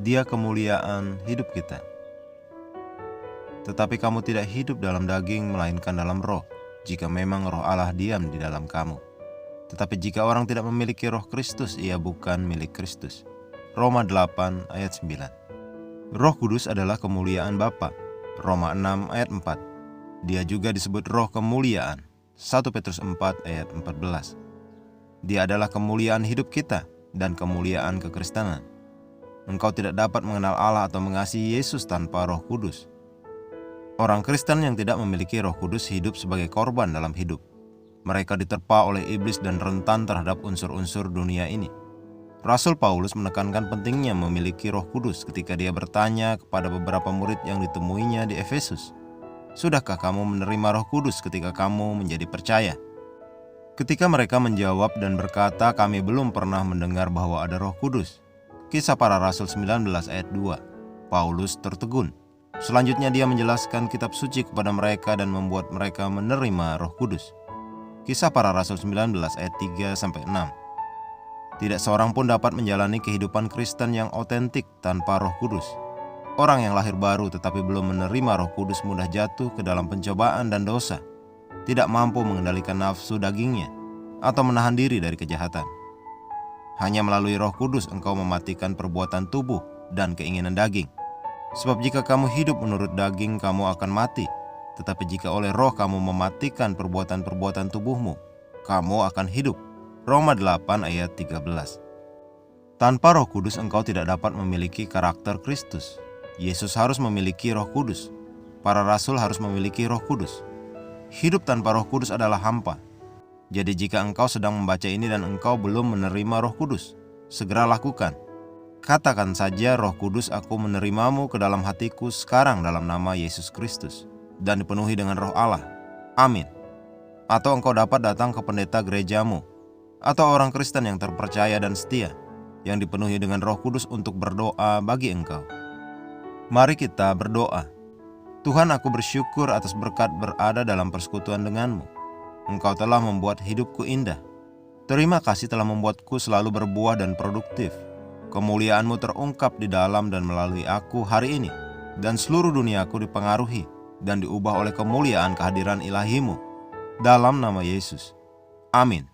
Dia kemuliaan hidup kita. Tetapi kamu tidak hidup dalam daging, melainkan dalam roh, jika memang roh Allah diam di dalam kamu. Tetapi jika orang tidak memiliki roh Kristus, ia bukan milik Kristus. Roma 8 ayat 9. Roh Kudus adalah kemuliaan Bapa. Roma 6 ayat 4. Dia juga disebut roh kemuliaan. 1 Petrus 4 ayat 14. Dia adalah kemuliaan hidup kita dan kemuliaan kekristenan. Engkau tidak dapat mengenal Allah atau mengasihi Yesus tanpa Roh Kudus. Orang Kristen yang tidak memiliki Roh Kudus hidup sebagai korban dalam hidup. Mereka diterpa oleh iblis dan rentan terhadap unsur-unsur dunia ini. Rasul Paulus menekankan pentingnya memiliki Roh Kudus ketika dia bertanya kepada beberapa murid yang ditemuinya di Efesus, "Sudahkah kamu menerima Roh Kudus ketika kamu menjadi percaya?" Ketika mereka menjawab dan berkata, "Kami belum pernah mendengar bahwa ada Roh Kudus." Kisah Para Rasul 19 ayat 2. Paulus tertegun. Selanjutnya dia menjelaskan kitab suci kepada mereka dan membuat mereka menerima Roh Kudus. Kisah Para Rasul 19 ayat 3-6. Tidak seorang pun dapat menjalani kehidupan Kristen yang otentik tanpa Roh Kudus. Orang yang lahir baru tetapi belum menerima Roh Kudus mudah jatuh ke dalam pencobaan dan dosa, tidak mampu mengendalikan nafsu dagingnya, atau menahan diri dari kejahatan. Hanya melalui Roh Kudus engkau mematikan perbuatan tubuh dan keinginan daging. Sebab jika kamu hidup menurut daging, kamu akan mati. Tetapi jika oleh roh kamu mematikan perbuatan-perbuatan tubuhmu, kamu akan hidup. Roma 8 ayat 13. Tanpa Roh Kudus engkau tidak dapat memiliki karakter Kristus. Yesus harus memiliki Roh Kudus. Para rasul harus memiliki Roh Kudus. Hidup tanpa Roh Kudus adalah hampa. Jadi jika engkau sedang membaca ini dan engkau belum menerima Roh Kudus, segera lakukan. Katakan saja, "Roh Kudus, aku menerimamu ke dalam hatiku sekarang dalam nama Yesus Kristus," dan dipenuhi dengan Roh Allah. Amin. Atau engkau dapat datang ke pendeta gerejamu, atau orang Kristen yang terpercaya dan setia, yang dipenuhi dengan Roh Kudus untuk berdoa bagi engkau. Mari kita berdoa. Tuhan, aku bersyukur atas berkat berada dalam persekutuan denganmu. Engkau telah membuat hidupku indah. Terima kasih telah membuatku selalu berbuah dan produktif. Kemuliaan-Mu terungkap di dalam dan melalui aku hari ini, dan seluruh duniaku dipengaruhi dan diubah oleh kemuliaan kehadiran ilahi-Mu. Dalam nama Yesus. Amin.